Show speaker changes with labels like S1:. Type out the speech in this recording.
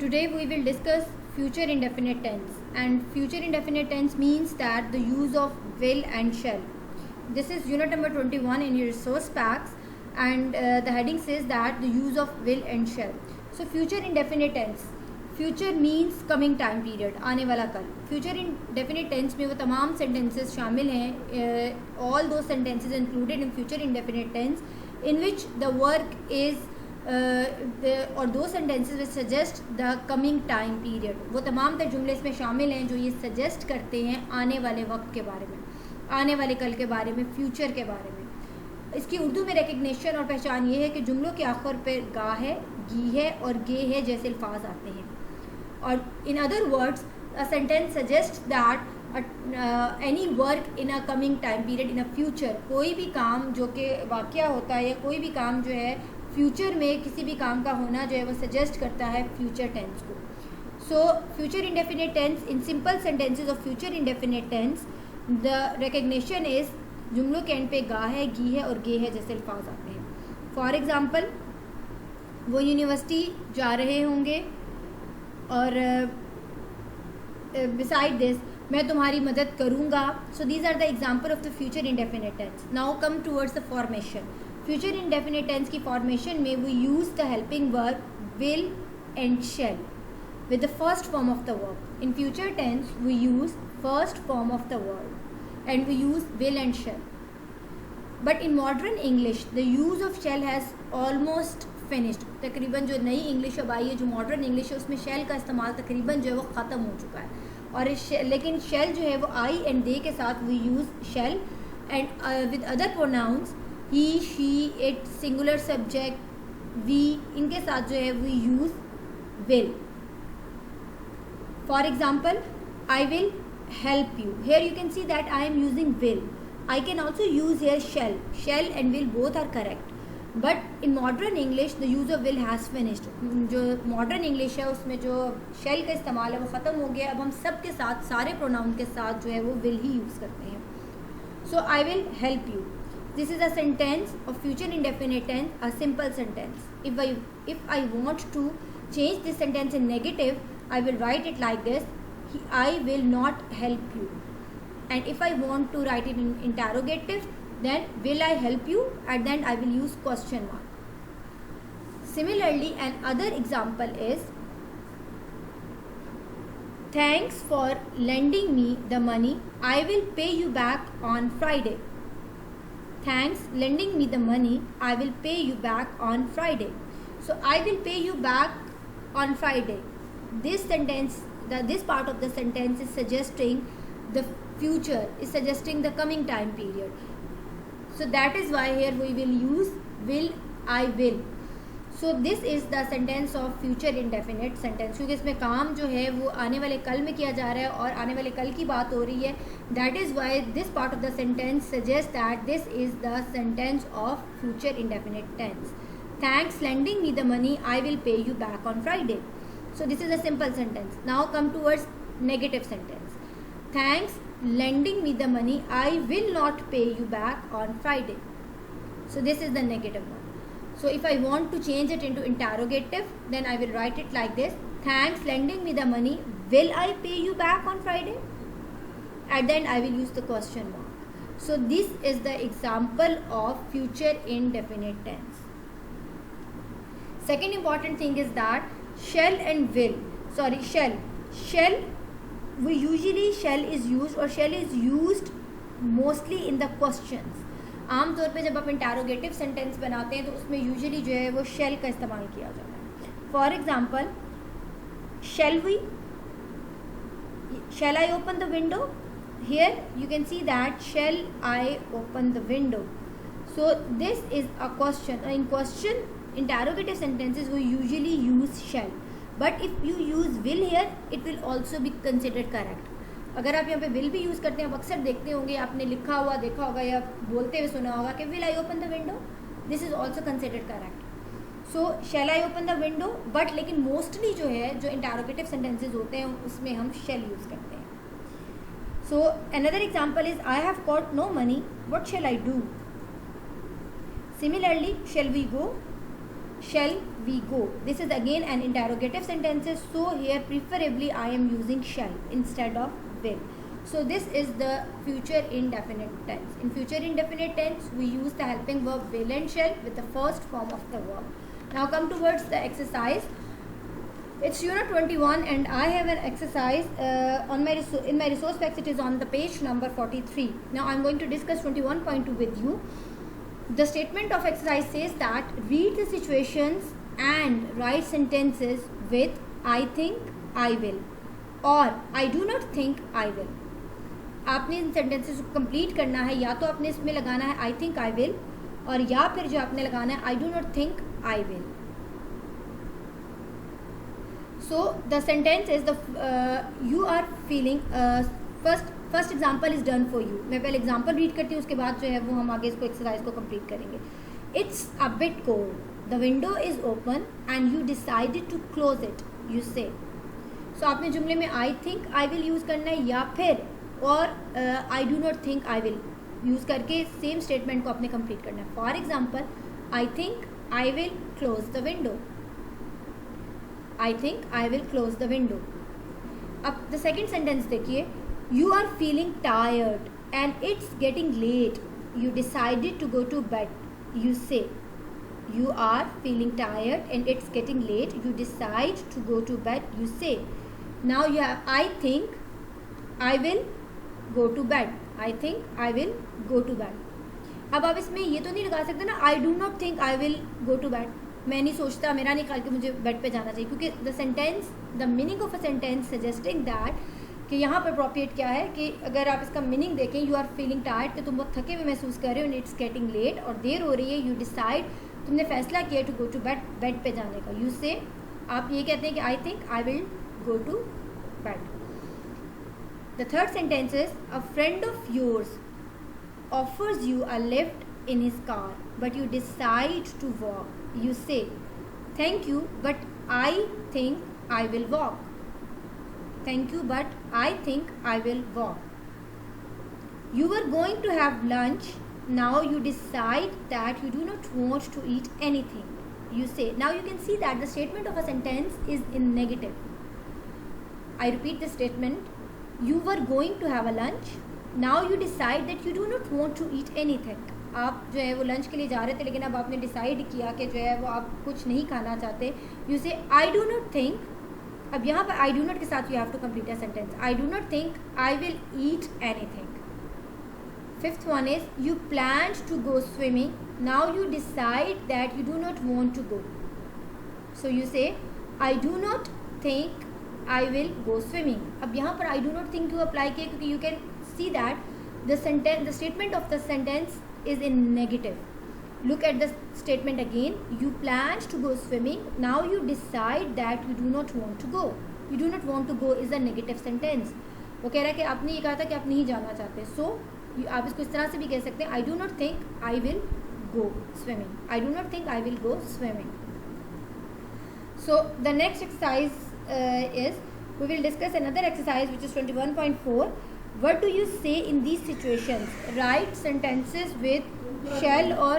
S1: Today we will discuss future indefinite tense, and future indefinite tense means that the use of will and shall. This is unit number 21 in your resource packs, and the heading says that the use of will and shall. So future indefinite tense, future means coming time period, आने वाला कल. Future indefinite tense में वो तमाम sentences शामिल हैं, all दो sentences included in future indefinite tense in which the work is और दो sentences which suggest the coming time period. वो तमाम तर जुमले इसमें शामिल हैं जो ये सजेस्ट करते हैं आने वाले वक्त के बारे में, आने वाले कल के बारे में, फ्यूचर के बारे में. इसकी उर्दू में रिकग्निशन और पहचान ये है कि जुमलों के आखिर पर गा है, गी है और गे है जैसे अल्फाज आते हैं. और in other words a sentence suggest that any work in a coming time period in a future. कोई भी काम जो कि वाक़या होता है या कोई भी काम जो है फ्यूचर में किसी भी काम का होना जो है वो सजेस्ट करता है फ्यूचर टेंस को. So future indefinite tense, in simple sentences of future indefinite tense the recognition is जुमलों के एंड पे गा है, गी है और गे है जैसे अल्फाज आते हैं. फॉर एग्ज़ाम्पल, वो यूनिवर्सिटी जा रहे होंगे और बिसाइड दिस मैं तुम्हारी मदद करूँगा. So these are the example of the future indefinite tense. Now come towards the formation. Future indefinite tense की फॉर्मेशन में we use the helping verb will and shall with the first form of the verb. In future tense we use first form of the verb and we use will and shall. But in modern English the use of shall has almost finished. तकरीबन जो नई English अब आई है, जो modern English है, उसमें shell का इस्तेमाल तकरीबन जो है वो ख़त्म हो चुका है. और लेकिन शेल जो है वो आई एंड दे के साथ we use shall and with other pronouns he, she, it, singular subject, we, इनके साथ जो है we use will. For example, I will help you. Here you can see that I am using will. I can also use here shall. Shall and will both are correct. But in modern English the use of will has finished. जो modern English है उसमें जो shall का इस्तेमाल है वो ख़त्म हो गया. अब हम सब के साथ, सारे pronoun के साथ जो है वो will ही use करते हैं. So I will help you. This is a sentence of future indefinite tense, a simple sentence. If I want to change this sentence in negative, I will write it like this: I will not help you. And if I want to write it in interrogative, then will I help you, and then I will use question mark. Similarly, another example is thanks for lending me the money. I will pay you back on Friday. Thanks lending me the money. I will pay you back on Friday. So I will pay you back on Friday. This sentence, this part of the sentence is suggesting the future, is suggesting the coming time period. So that is why here we will use will, I will. So this is the sentence of future indefinite sentence, क्योंकि इसमें काम जो है वो आने वाले कल में किया जा रहा है और आने वाले कल की बात हो रही है. That is why this part of the sentence suggests that this is the sentence of future indefinite tense. Thanks lending me the money. I will pay you back on Friday. So this is a simple sentence. Now come towards negative sentence. Thanks lending me the money. I will not pay you back on Friday. So this is the negative one. So if I want to change it into interrogative, then I will write it like this: thanks lending me the money. Will I pay you back on Friday? And then I will use the question mark. So this is the example of future indefinite tense. Second important thing is that shall and will, shall, we usually shall is used or shall is used mostly in the questions. आम तौर पे जब आप interrogative sentence बनाते हैं तो उसमें usually जो है वो shall का इस्तेमाल किया जाता है. For example, shall we, shall I open the window? Here you can see that shall I open the window. So this is a question. In question interrogative sentences we usually use shall, but if you use will here it will also be considered correct. अगर आप यहाँ पे will भी use करते हैं, आप अक्सर देखते होंगे, आपने लिखा हुआ देखा होगा या बोलते हुए सुना होगा कि will I open the window, this is also considered correct. So shall I open the window, but लेकिन mostly जो है जो interrogative sentences होते हैं उसमें हम shall यूज़ करते हैं. So another example is I have got no money, what shall I do? Similarly, shall we go, shall we go. This is again an interrogative sentences, so here preferably I am using shall instead of will. So this is the future indefinite tense. In future indefinite tense we use the helping verb will and shall with the first form of the verb. Now come towards the exercise. It's unit 21 and I have an exercise in my resource packs. It is on the page number 43. Now I'm going to discuss 21.2 with you. The statement of exercise says that read the situations and write sentences with I think, I will or I do not think, I will. आपने इन sentences को complete करना है, या तो आपने इसमें लगाना है आई थिंक आई विल और या फिर जो आपने लगाना है I do not think I will. So the sentence is the you are feeling. First example is done for you. मैं पहले एग्जाम्पल रीड करती हूँ, उसके बाद जो है वो हम आगे इसको एक्सरसाइज को कंप्लीट करेंगे. It's a bit cold, the window is open and you decided to close it, you say. So आपने जुमले में I think I will use करना है या फिर और I do not think I will use करके सेम स्टेटमेंट को आपने कंप्लीट करना है. For example, I think I will close the window. I think I will close the window. अब द सेकेंड सेंटेंस देखिए. You are feeling tired and it's getting late, you decided to go to bed, you say. You are feeling tired and it's getting late, you decide to go to bed, you say. Now you have I think I will go to bed, I think I will go to bed. अब आप इसमें ये तो नहीं लगा सकते ना I do not think I will go to bed. मैं नहीं सोचता, मेरा निकाल के मुझे बेड पे जाना चाहिए, क्योंकि the sentence, the meaning of a sentence suggesting that कि यहाँ पर अप्रोप्रिएट क्या है कि अगर आप इसका मीनिंग देखें, यू आर फीलिंग टायर्ड, तो तुम बहुत थके हुए महसूस कर रहे हो, एंड इट्स गेटिंग लेट और देर हो रही है, यू डिसाइड, तुमने फैसला किया to go to bed, bed पे जाने का, यू से. आप ये कहते हैं कि I think I will go to bed. The third sentence is a friend of yours offers you a lift in his car but you decide to walk, you say. Thank you but I think I will walk. Thank you, but I think I will walk. You were going to have lunch. Now you decide that you do not want to eat anything, you say. Now you can see that the statement of a sentence is in negative. I repeat the statement. You were going to have a lunch. Now you decide that you do not want to eat anything. आप जो है वो lunch के लिए जा रहे थे, लेकिन अब आपने डिसाइड किया कि जो है वो आप कुछ नहीं खाना चाहते, you say. I do not think. अब यहाँ पर आई डू नॉट के साथ you have to complete a sentence. I do not think I will eat anything. Fifth one is you plan to go swimming. Now you decide that you do not want to go, so you say I do not think I will go swimming. अब यहाँ पर I do not think क्यों apply किया, क्योंकि you can see that the statement of the sentence is in negative. Look at the statement again. You planned to go swimming. Now you decide that you do not want to go. You do not want to go is a negative sentence. वो कह रहा है कि आपने ये कहा था कि आप नहीं जाना चाहते. So आप इसको इस तरह से भी कह सकते हैं. I do not think I will go swimming. I do not think I will go swimming. So the next exercise is we will discuss another exercise which is 21.4. What do you say in these situations? Write sentences with shall or